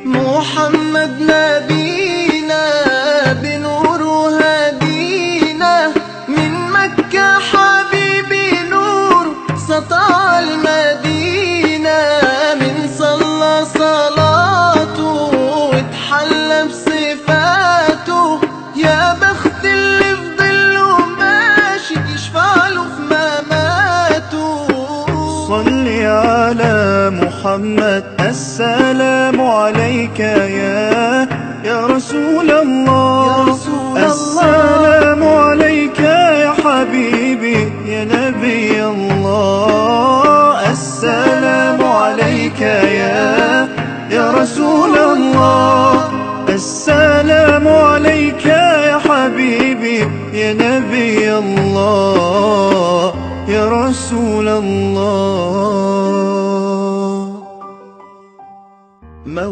محمد نبينا بنور هدينا من مكة حبيبي نور سطع المدينة من صلى صلاته واتحلى بصفاته يا بخت اللي في ظله ماشي يشفع له في مماته. صلي على محمد السلام عليك يا رسول الله. السلام عليك يا حبيبي يا نبي الله. السلام عليك يا رسول الله. السلام عليك يا حبيبي يا نبي الله يا رسول الله.